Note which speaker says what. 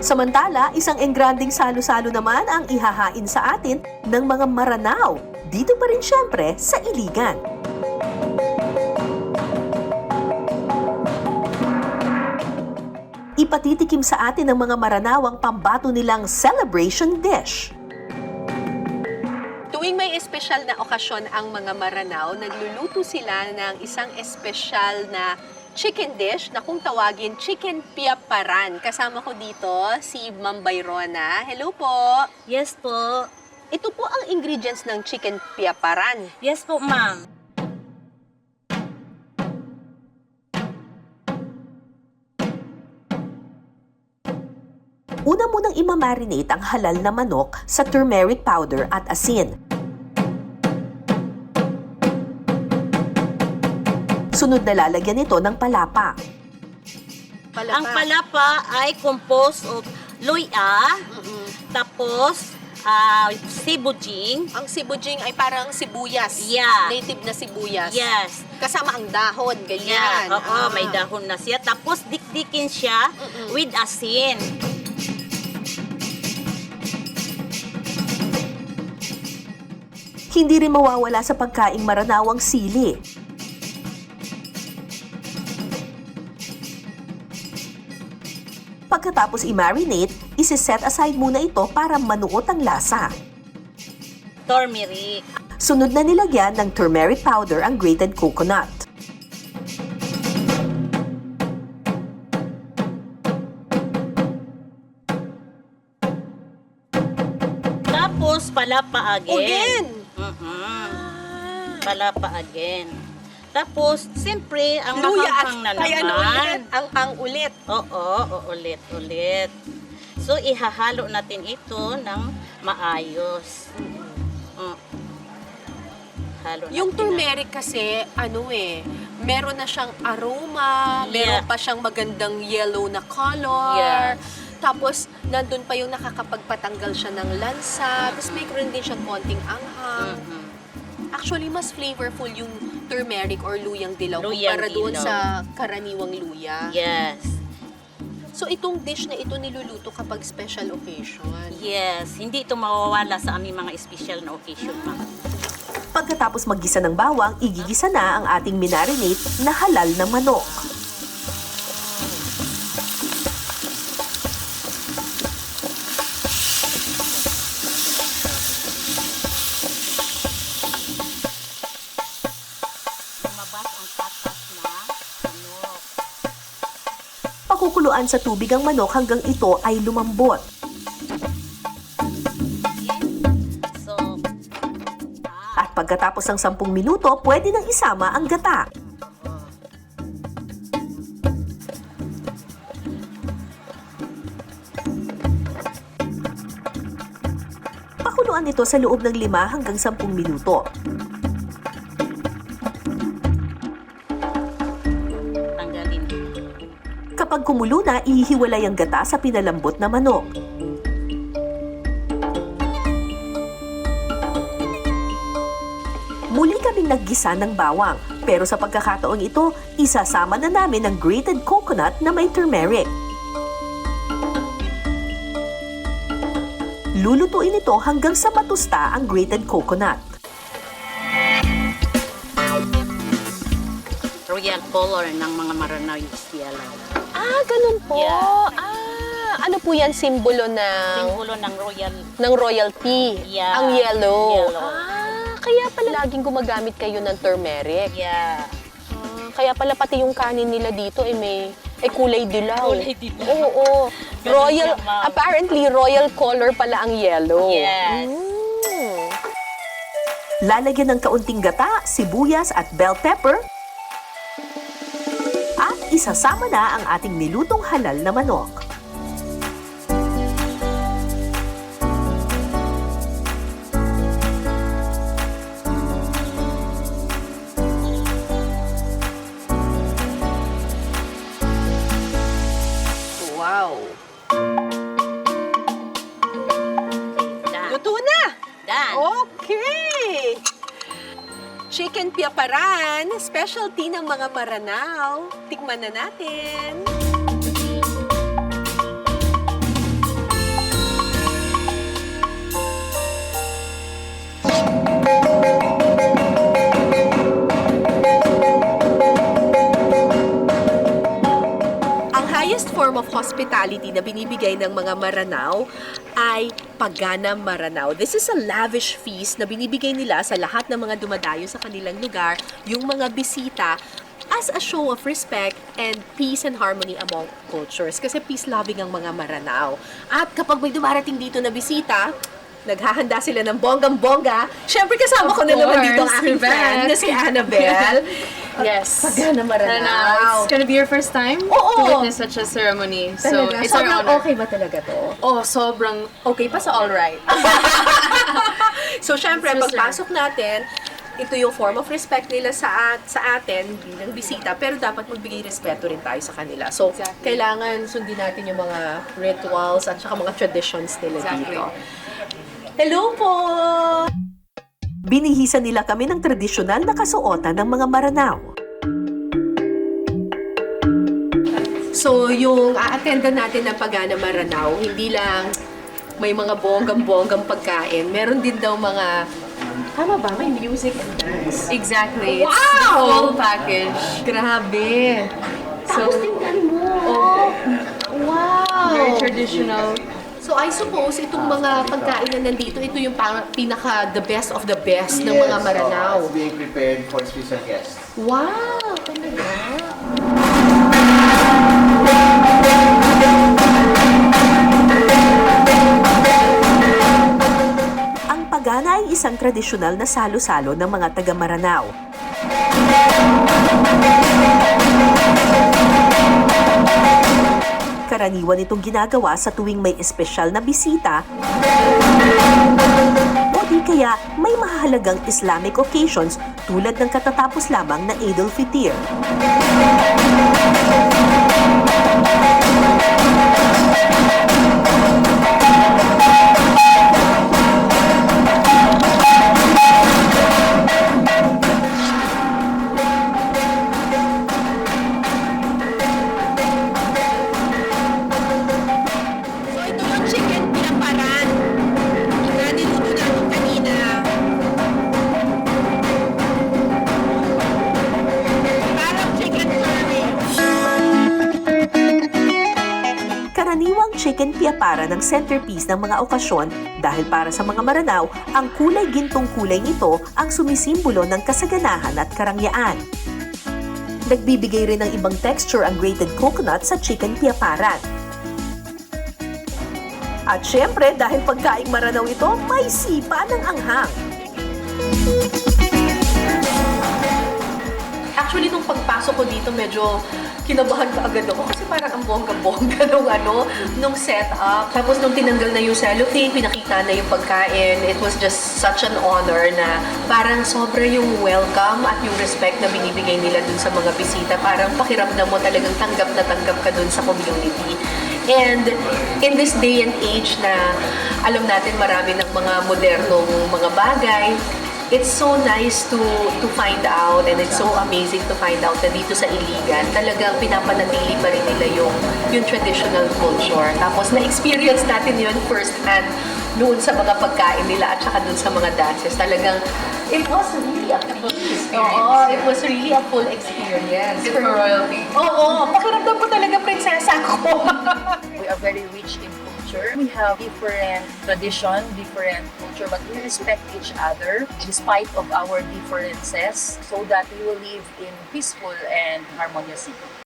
Speaker 1: Samantala, isang engranding salo-salo naman ang ihahain sa atin ng mga Maranao. Dito pa rin syempre sa Iligan. Ipatitikim sa atin ng mga Maranao ang pambato nilang celebration dish.
Speaker 2: Tuwing may espesyal na okasyon ang mga Maranao, nagluluto sila ng isang espesyal na chicken dish na kung tawagin chicken piaparan. Kasama ko dito si Ma'am Bayrona. Hello po!
Speaker 3: Yes po.
Speaker 2: Ito po ang ingredients ng chicken piaparan.
Speaker 3: Yes po, ma'am.
Speaker 1: Una munang imamarinate ang halal na manok sa turmeric powder at asin. Sunod na lalagyan ito ng palapa.
Speaker 3: Ang palapa ay composed of luya, tapos sibujing.
Speaker 2: Ang sibujing ay parang sibuyas.
Speaker 3: Yeah.
Speaker 2: Native na sibuyas.
Speaker 3: Yes.
Speaker 2: Kasama ang dahon, ganyan.
Speaker 3: Yeah. Oo, may dahon na siya. Tapos dikdikin siya with asin.
Speaker 1: Hindi rin mawawala sa pagkaing Maranao ang sili. Pagkatapos i-marinate, isi-set aside muna ito para manuot ang lasa.
Speaker 3: Turmeric.
Speaker 1: Sunod na nilagyan ng turmeric powder ang grated coconut.
Speaker 3: Tapos palapa again.
Speaker 2: Again?
Speaker 3: Palapa again. Tapos, siyempre, ang
Speaker 2: Luya at
Speaker 3: mahanghang na
Speaker 2: kaya ano
Speaker 3: naman.
Speaker 2: ulit? Ang pang-ulit.
Speaker 3: Oo, ulit. So, ihahalo natin ito ng maayos. Halo
Speaker 2: Yung
Speaker 3: natin
Speaker 2: turmeric kasi, meron na siyang aroma, meron
Speaker 3: Yeah.
Speaker 2: pa siyang magandang yellow na color.
Speaker 3: Yeah.
Speaker 2: Tapos, nandun pa yung nakakapagpatanggal siya ng lansa. Tapos, mayroon din siyang konting anghang. Actually, mas flavorful yung turmeric or luyang dilaw
Speaker 3: Luyang
Speaker 2: kumpara doon
Speaker 3: dilaw.
Speaker 2: sa karaniwang luya.
Speaker 3: Yes.
Speaker 2: So, itong dish na ito niluluto kapag special occasion.
Speaker 3: Yes. Hindi ito mawawala sa aming mga special na occasion, ma'am.
Speaker 1: Pagkatapos maggisa ng bawang, igigisa na ang ating minarinate na halal na manok.
Speaker 3: Lumabas ang patas na manok.
Speaker 1: Pakukuluan sa tubig ang manok hanggang ito ay lumambot.
Speaker 3: So,
Speaker 1: At pagkatapos ng 10 minuto, pwede nang isama ang gata. Pakuluan ito sa loob ng 5 hanggang 10 minuto.
Speaker 3: tanggalin.
Speaker 1: Kapag kumulo na, ihiwalay ang gata sa pinalambot na manok. Muli kaming naggisa ng bawang, pero sa pagkakataong ito, isasama na namin ang grated coconut na may turmeric. Lulutuin ito hanggang sa matusta ang grated coconut.
Speaker 3: Royal color ng mga Maranao is yellow.
Speaker 2: Ah, ganun po.
Speaker 3: Yeah.
Speaker 2: Ano po yan? Simbolo
Speaker 3: Simbolo ng royal.
Speaker 2: ng royalty.
Speaker 3: Yeah.
Speaker 2: Ang yellow.
Speaker 3: Yellow.
Speaker 2: Kaya pala laging gumagamit kayo ng turmeric.
Speaker 3: Yeah.
Speaker 2: Kaya pala pati yung kanin nila dito may kulay dilaw.
Speaker 3: Kulay dilaw.
Speaker 2: Oo.
Speaker 3: Ganun
Speaker 2: Royal,
Speaker 3: siya, ma'am.
Speaker 2: apparently royal color pala ang yellow.
Speaker 3: Yes.
Speaker 1: Lalagyan ng kaunting gata, sibuyas at bell pepper. At isasama na ang ating nilutong halal na manok.
Speaker 2: Wow.
Speaker 3: Done.
Speaker 2: Luto na!
Speaker 3: Done.
Speaker 2: Okay! Chicken piaparan, specialty ng mga Maranao. Tikman na natin. form of hospitality na binibigay ng mga Maranao ay Pagana Maranao. This is a lavish feast na binibigay nila sa lahat ng mga dumadayo sa kanilang lugar, yung mga bisita, as a show of respect and peace and harmony among cultures. Kasi peace-loving ang mga Maranao. At kapag may dumarating dito na bisita, naghahanda sila ng bonggang-bongga. Siyempre kasama ko na naman dito ang aking friend na si Annabelle.
Speaker 4: Yes.
Speaker 2: Pagana Maranao.
Speaker 4: It's gonna be your first time
Speaker 2: Oo.
Speaker 4: to witness such a ceremony. So,
Speaker 2: Talaga,
Speaker 4: it's our
Speaker 2: sobrang
Speaker 4: honor.
Speaker 2: okay ba talaga to?
Speaker 4: Oh, sobrang okay pa sa all right.
Speaker 2: So, syempre,
Speaker 4: Yes, sir.
Speaker 2: pagpasok natin, ito yung form of respect nila sa atin bilang bisita, pero dapat magbigay respeto rin tayo sa kanila. So,
Speaker 4: Exactly.
Speaker 2: kailangan sundin natin yung mga rituals at saka mga traditions nila
Speaker 4: Exactly.
Speaker 2: dito. Hello po!
Speaker 1: Binihisan nila kami ng tradisyonal na kasuotan ng mga Maranao.
Speaker 2: So, yung a-attendan natin ng Pagana Maranao, hindi lang may mga bonggang-bonggang pagkain, meron din daw mga, tama ba? May music and dance.
Speaker 4: Exactly. It's
Speaker 2: Wow!
Speaker 4: the full package.
Speaker 2: Grabe!
Speaker 4: So, oh, very
Speaker 2: Wow!
Speaker 4: traditional.
Speaker 2: So I suppose itong mga pagkain na nandito, ito yung pinaka the best of the best ng mga Maranao.
Speaker 5: It's being prepared for special guests.
Speaker 2: Wow! Talaga?
Speaker 1: Ang pagana ay isang tradisyonal na salo-salo ng mga taga Maranao. Karaniwan itong ginagawa sa tuwing may espesyal na bisita o di kaya may mahalagang Islamic occasions tulad ng katatapos lamang na Eid al-Fitr.
Speaker 2: So ito yung chicken pinaparan. Na niluto natin kanina. Parang chicken curry.
Speaker 1: Karaniwang chicken piapara ng centerpiece ng mga okasyon dahil para sa mga Maranao, ang kulay gintong kulay nito ang sumisimbolo ng kasaganahan at karangyaan. Nagbibigay rin ng ibang texture ang grated coconut sa chicken piaparan. At syempre, dahil pagkaing Maranao ito, may sipa ng anghang.
Speaker 2: Actually, nung pagpasok ko dito, medyo kinabahan ka agad ako kasi parang ang bongga-bongga nung setup. Tapos nung tinanggal na yung cellophane, pinakita na yung pagkain. It was just such an honor na parang sobra yung welcome at yung respect na binibigay nila dun sa mga bisita. Parang pakiramdam mo talagang tanggap na tanggap ka dun sa community. And in this day and age na alam natin marami ng mga modernong mga bagay, it's so nice to find out and it's so amazing to find out na dito sa Iligan, talagang pinapanatili pa rin nila yung traditional culture. Tapos na-experience natin yun first hand noon sa mga pagkain nila at saka doon sa mga dances. Talagang it was really a full experience. Oo, it was really a full experience.
Speaker 4: Good for royalty.
Speaker 2: Oo, pakiramdam ko talaga prinsesa ko.
Speaker 6: We are very rich in culture. We have different tradition, different culture, but we respect each other despite of our differences so that we will live in peaceful and harmonious city.